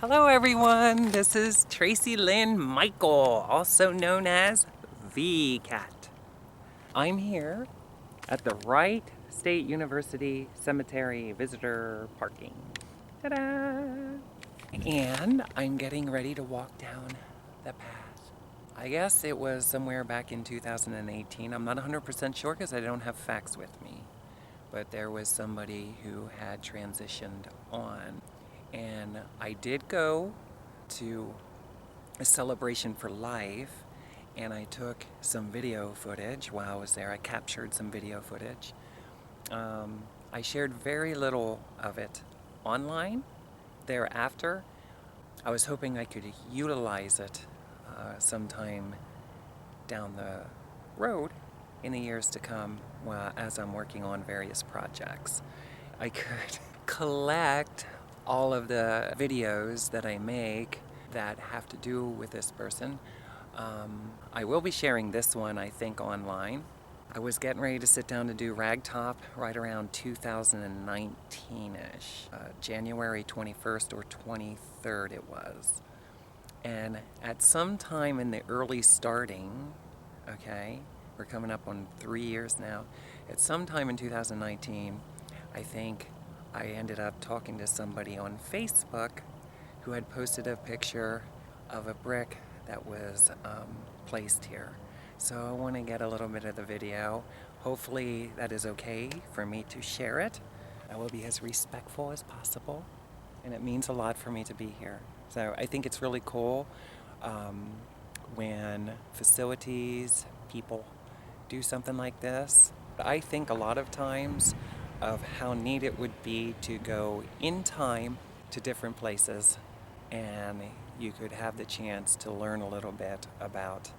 Hello everyone, this is Tracilyn Michael, also known as the Cat. I'm here at the Wright State University Cemetery Visitor Parking. Ta-da! And I'm getting ready to walk down the path. I guess it was somewhere back in 2018. I'm not 100% sure because I don't have facts with me. But there was somebody who had transitioned on. And I did go to a celebration for life, and I took some video footage while I was there. I captured some video footage. I shared very little of it online thereafter. I was hoping I could utilize it sometime down the road in the years to come as I'm working on various projects. I could collect all of the videos that I make that have to do with this person. I will be sharing this one, I think, online. I was getting ready to sit down to do Ragtop right around 2019-ish. January 21st or 23rd it was. And at some time in the early starting, okay, we're coming up on 3 years now, at some time in 2019, I think I ended up talking to somebody on Facebook who had posted a picture of a brick that was placed here. So I want to get a little bit of the video. Hopefully that is okay for me to share it. I will be as respectful as possible, and it means a lot for me to be here. So I think it's really cool when facilities, people do something like this. I think a lot of times of how neat it would be to go in time to different places, and you could have the chance to learn a little bit about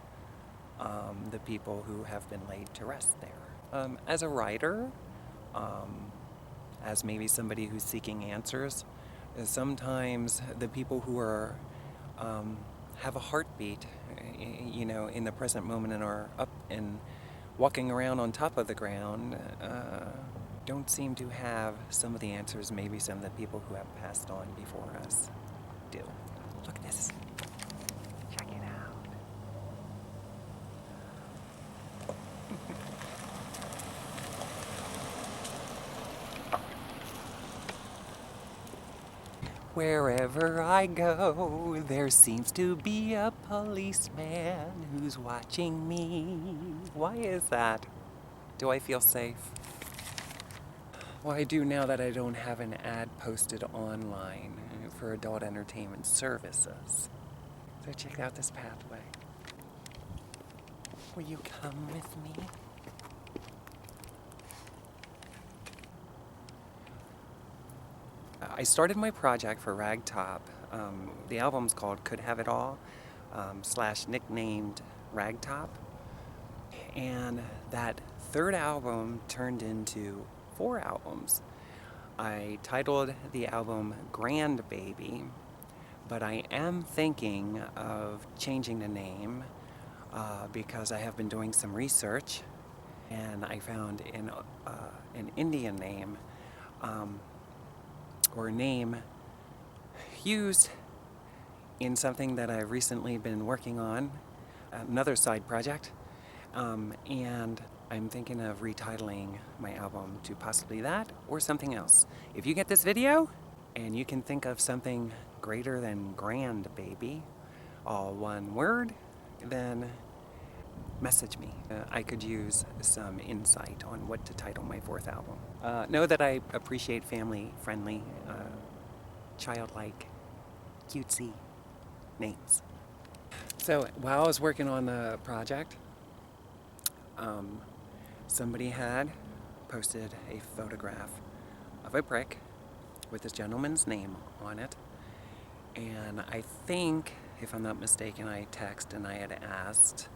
the people who have been laid to rest there. As a writer, as maybe somebody who's seeking answers, sometimes the people who are have a heartbeat, you know, in the present moment and are up and walking around on top of the ground, don't seem to have some of the answers maybe some of the people who have passed on before us do. Look at this. Check it out. Wherever I go, there seems to be a policeman who's watching me. Why is that? Do I feel safe? Well, I do now that I don't have an ad posted online for adult entertainment services. So check out this pathway. Will you come with me? I started my project for Ragtop. The album's called Could Have It All, / nicknamed Ragtop. And that third album turned into 4 albums. I titled the album Grand Baby, but I am thinking of changing the name because I have been doing some research and I found an Indian name or name used in something that I've recently been working on, another side project, and I'm thinking of retitling my album to possibly that or something else. If you get this video and you can think of something greater than Grand Baby, all one word, then message me. I could use some insight on what to title my 4th album. Know that I appreciate family-friendly, childlike, cutesy names. So while I was working on the project, somebody had posted a photograph of a brick with this gentleman's name on it. And I think, if I'm not mistaken, I texted and I had asked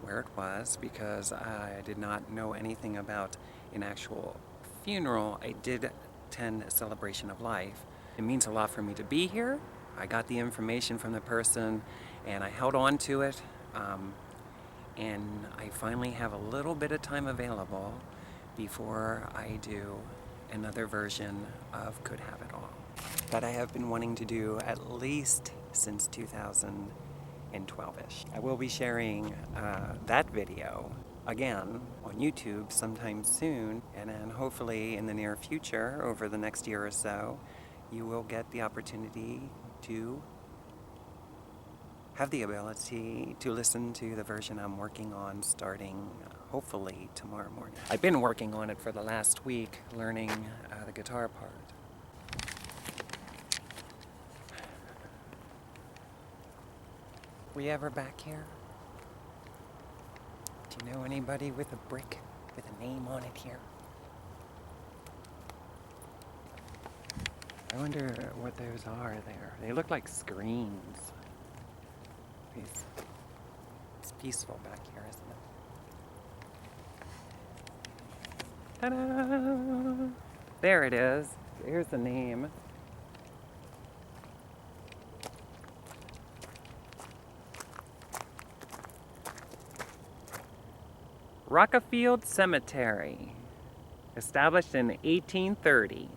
where it was because I did not know anything about an actual funeral. I did attend a celebration of life. It means a lot for me to be here. I got the information from the person and I held on to it. And I finally have a little bit of time available before I do another version of Could Have It All. that I have been wanting to do at least since 2012-ish. I will be sharing that video again on YouTube sometime soon, and then hopefully in the near future, over the next year or so, you will get the opportunity to have the ability to listen to the version I'm working on starting hopefully tomorrow morning. I've been working on it for the last week, learning the guitar part. Were you ever back here? Do you know anybody with a brick with a name on it here? I wonder what those are there. They look like screens. It's peaceful back here, isn't it? Ta-da! There it is. Here's the name. Rockefield Cemetery, established in 1830.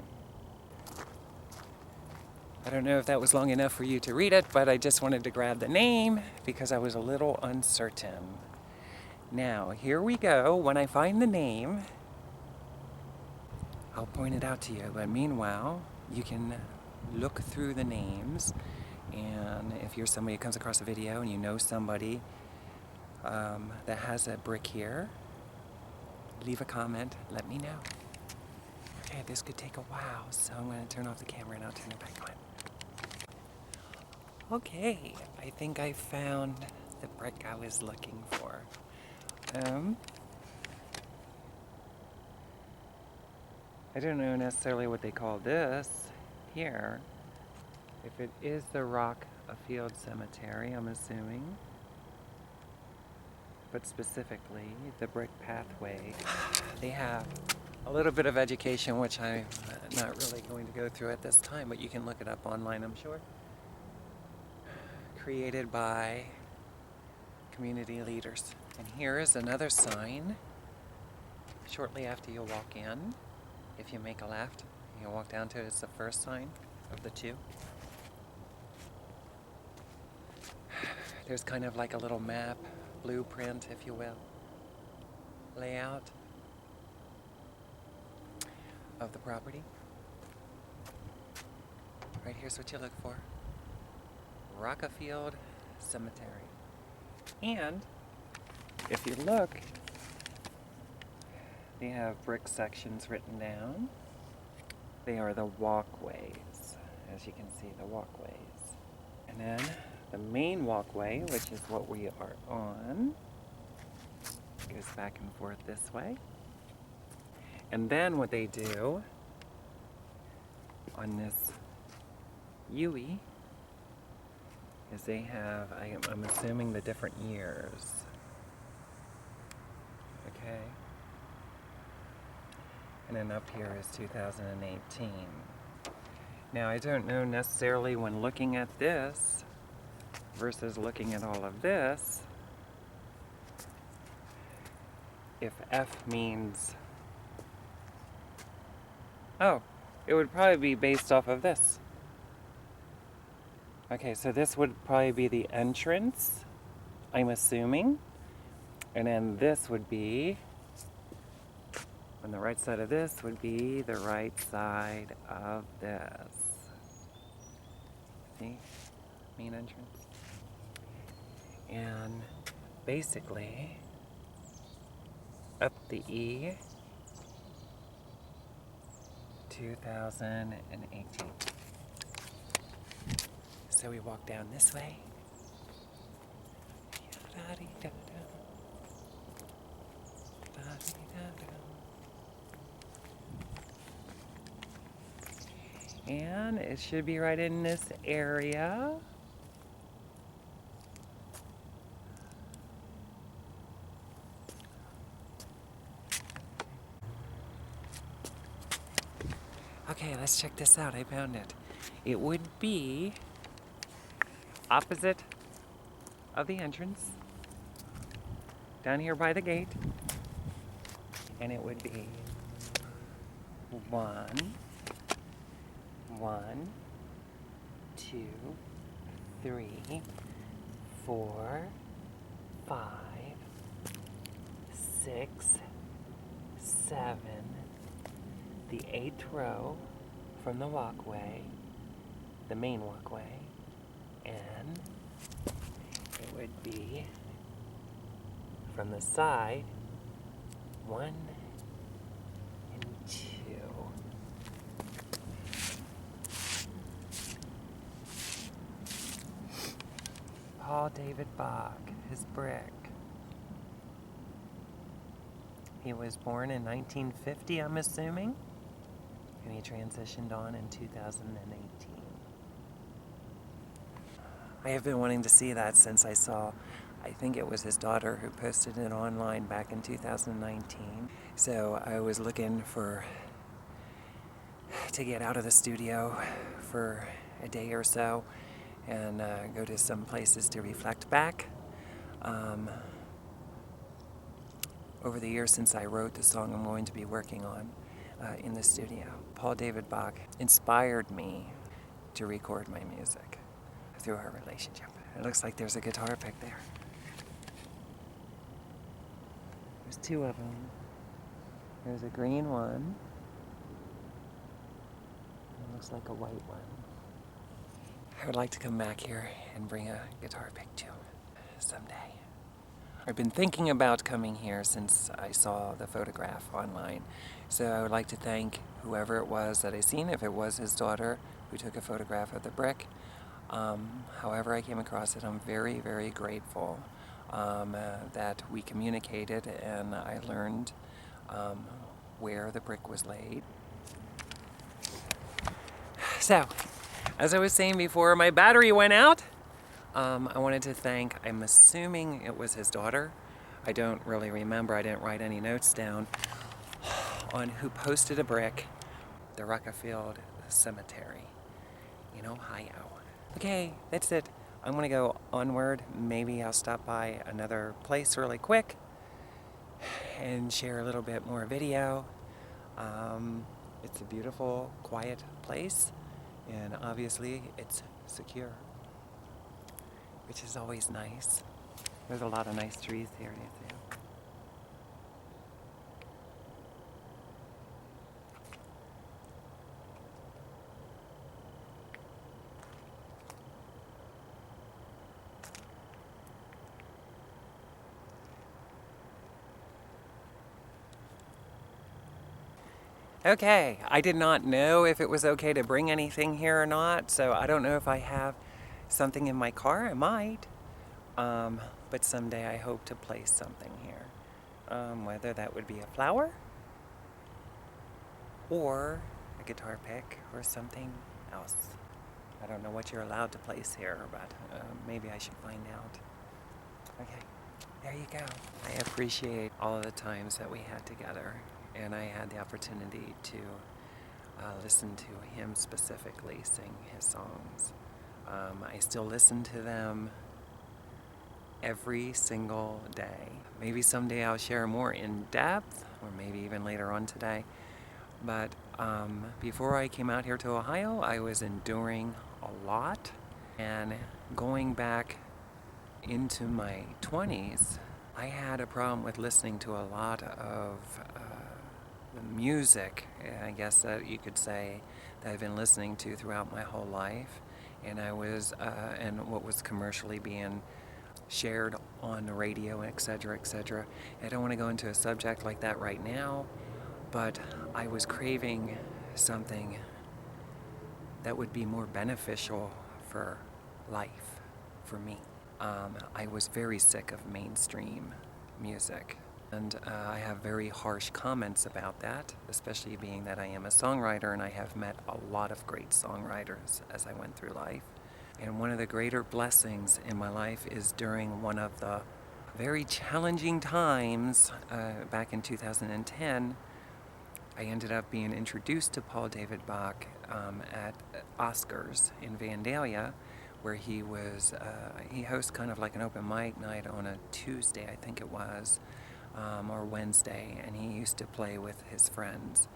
I don't know if that was long enough for you to read it, but I just wanted to grab the name because I was a little uncertain. Now, here we go. When I find the name, I'll point it out to you. But meanwhile, you can look through the names, and if you're somebody who comes across a video and you know somebody that has a brick here, leave a comment, let me know. Okay, this could take a while, so I'm going to turn off the camera and I'll turn it back on. Okay, I think I found the brick I was looking for. I don't know necessarily what they call this here. If it is the Rockefield Cemetery, I'm assuming. But specifically, the brick pathway. They have a little bit of education, which I'm not really going to go through at this time, but you can look it up online, I'm sure. Created by community leaders. And here is another sign. Shortly after you walk in, if you make a left, you walk down to it, it's the first sign of the two. There's kind of like a little map, blueprint, if you will, layout of the property. Right here's what you look for. Rockefield Cemetery. And if you look, they have brick sections written down. They are the walkways, as you can see, the walkways. And then the main walkway, which is what we are on, goes back and forth this way. And then what they do on this U-E is they have, I'm assuming, the different years. Okay? And then up here is 2018. Now, I don't know necessarily when looking at this versus looking at all of this, if F means, oh, it would probably be based off of this. Okay, so this would probably be the entrance, I'm assuming. And then this would be, on the right side of this would be the right side of this. See? Main entrance. And basically, up the E, 2018. So we walk down this way. And it should be right in this area. Okay, let's check this out. I found it. It would be opposite of the entrance, down here by the gate, and it would be 1, 1, 2, 3, 4, 5, 6, 7, the 8th row from the walkway, the main walkway, and it would be from the side, 1 and 2. Paul David Bach, his brick. He was born in 1950, I'm assuming, and he transitioned on in 2018. I have been wanting to see that since I saw, I think it was his daughter who posted it online back in 2019. So I was looking to get out of the studio for a day or so and go to some places to reflect back. Over the years since I wrote the song I'm going to be working on in the studio, Paul David Bach inspired me to record my music through our relationship. It looks like there's a guitar pick there. There's 2 of them. There's a green one. It looks like a white one. I would like to come back here and bring a guitar pick too someday. I've been thinking about coming here since I saw the photograph online. So I would like to thank whoever it was that I seen, if it was his daughter who took a photograph of the brick. However I came across it, I'm very, very grateful that we communicated and I learned where the brick was laid. So, as I was saying before, my battery went out. I wanted to thank, I'm assuming it was his daughter. I don't really remember, I didn't write any notes down, on who posted a brick, the Ruckafield Cemetery in Ohio. Okay, that's it. I'm gonna go onward. Maybe I'll stop by another place really quick and share a little bit more video. It's a beautiful, quiet place, and obviously it's secure, which is always nice. There's a lot of nice trees here too. Okay, I did not know if it was okay to bring anything here or not, so I don't know if I have something in my car. I might, but someday I hope to place something here. Whether that would be a flower or a guitar pick or something else. I don't know what you're allowed to place here, but maybe I should find out. Okay, there you go. I appreciate all of the times that we had together, and I had the opportunity to listen to him specifically sing his songs. I still listen to them every single day. Maybe someday I'll share more in depth, or maybe even later on today. But before I came out here to Ohio, I was enduring a lot. And going back into my 20s, I had a problem with listening to a lot of music, I guess that you could say, that I've been listening to throughout my whole life. And I was, and what was commercially being shared on the radio, etc., etc. I don't want to go into a subject like that right now, but I was craving something that would be more beneficial for life, for me. I was very sick of mainstream music, and I have very harsh comments about that, especially being that I am a songwriter and I have met a lot of great songwriters as I went through life. And one of the greater blessings in my life is during one of the very challenging times back in 2010, I ended up being introduced to Paul David Bach at Oscars in Vandalia, where he hosts kind of like an open mic night on a Tuesday, I think it was, or Wednesday, and he used to play with his friends.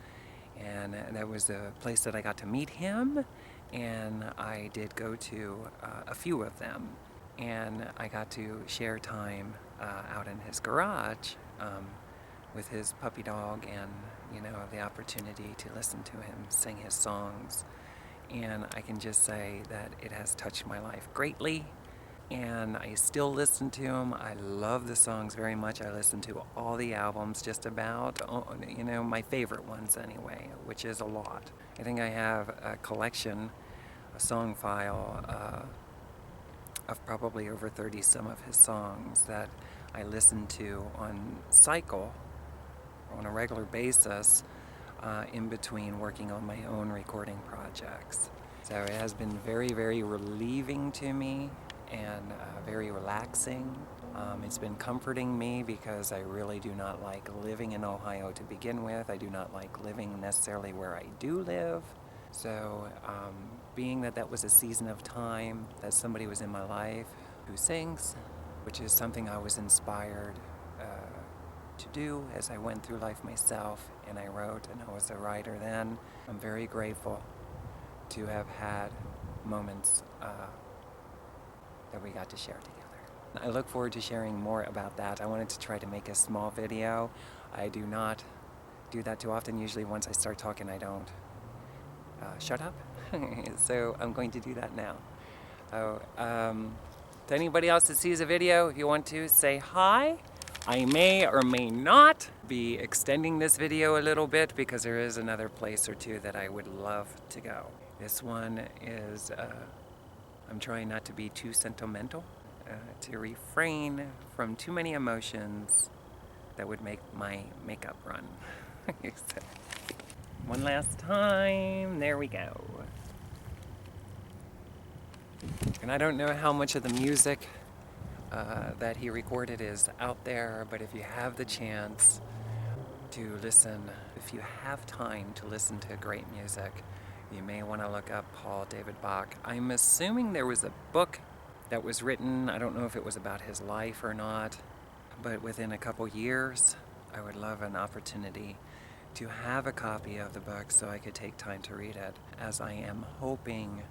And that was a place that I got to meet him, and I did go to a few of them, and I got to share time out in his garage with his puppy dog, and the opportunity to listen to him sing his songs. And I can just say that it has touched my life greatly, and I still listen to him. I love the songs very much. I listen to all the albums, just about, my favorite ones anyway, which is a lot. I think I have a collection, a song file of probably over 30 some of his songs that I listen to on cycle on a regular basis in between working on my own recording projects. So it has been very, very relieving to me and very relaxing. It's been comforting me because I really do not like living in Ohio to begin with. I do not like living necessarily where I do live. So being that was a season of time that somebody was in my life who sings, which is something I was inspired to do as I went through life myself, and I wrote, and I was a writer then. I'm very grateful to have had moments that we got to share together. I look forward to sharing more about that. I wanted to try to make a small video. I do not do that too often. Usually once I start talking, I don't shut up. So I'm going to do that now. To anybody else that sees a video, if you want to say hi, I may or may not be extending this video a little bit because there is another place or two that I would love to go. This one is, I'm trying not to be too sentimental, to refrain from too many emotions that would make my makeup run. So, one last time, there we go. And I don't know how much of the music that he recorded is out there, but if you have the chance to listen, if you have time to listen to great music, you may want to look up Paul David Bach. I'm assuming there was a book that was written, I don't know if it was about his life or not, but within a couple years, I would love an opportunity to have a copy of the book so I could take time to read it, as I am hoping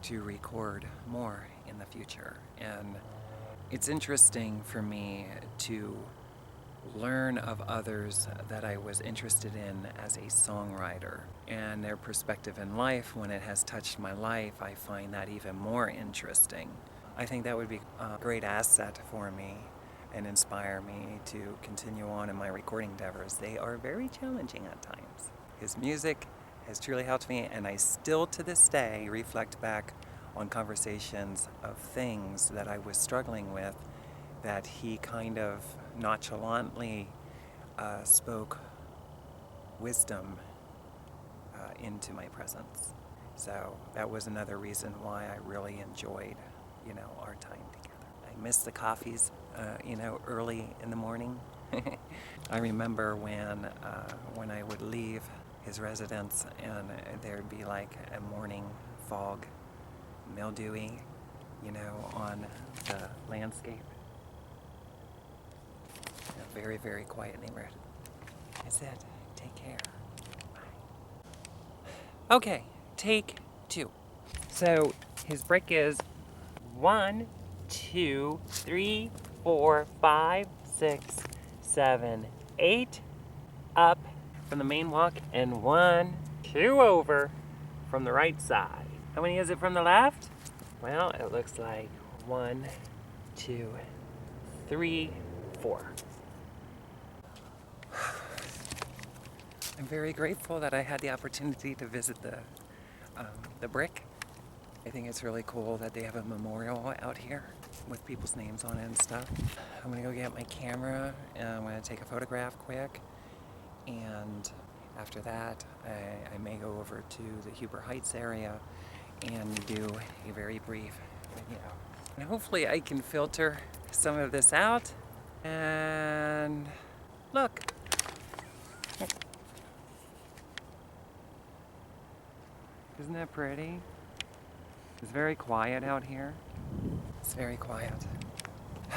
to record more in the future. And it's interesting for me to learn of others that I was interested in as a songwriter and their perspective in life. When it has touched my life, I find that even more interesting. I think that would be a great asset for me and inspire me to continue on in my recording endeavors. They are very challenging at times. His music has truly helped me, and I still to this day reflect back on conversations of things that I was struggling with that he kind of nonchalantly spoke wisdom into my presence. So that was another reason why I really enjoyed, our time together. I miss the coffees, early in the morning. I remember when I would leave his residence and there'd be like a morning fog, mildewy, on the landscape. A very, very quiet neighborhood. That's it. Take care. Bye. Okay, take 2. So his brick is 1, 2, 3, 4, 5, 6, 7, 8 up from the main walk, and 1, 2 over from the right side. How many is it from the left? Well, it looks like 1, 2, 3, 4. I'm very grateful that I had the opportunity to visit the brick. I think it's really cool that they have a memorial out here with people's names on it and stuff. I'm gonna go get my camera and I'm gonna take a photograph quick, and after that I may go over to the Huber Heights area and do a very brief video. And hopefully I can filter some of this out. And look. Isn't that pretty? It's very quiet out here. It's very quiet.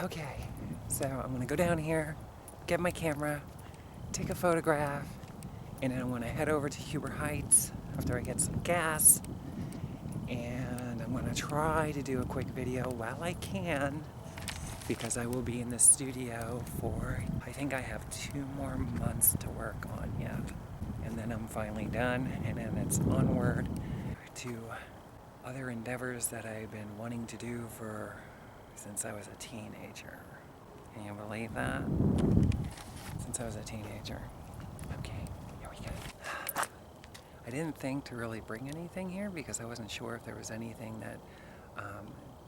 Okay, so I'm gonna go down here, get my camera, take a photograph, and then I'm gonna head over to Huber Heights after I get some gas to try to do a quick video while I can, because I will be in the studio for, I think I have 2 more months to work on yet. And then I'm finally done, and then it's onward to other endeavors that I've been wanting to do since I was a teenager. Can you believe that? Since I was a teenager. Okay, here we go. I didn't think to really bring anything here because I wasn't sure if there was anything that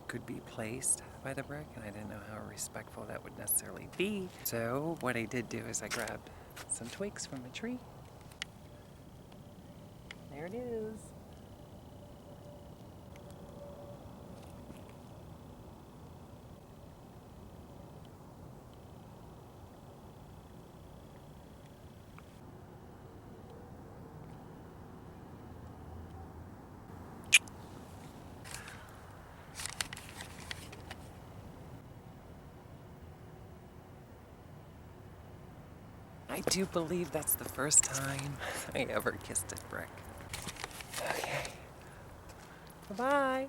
could be placed by the brick, and I didn't know how respectful that would necessarily be. So what I did do is I grabbed some twigs from a tree. There it is. I do believe that's the first time I ever kissed a brick. Okay. Bye-bye.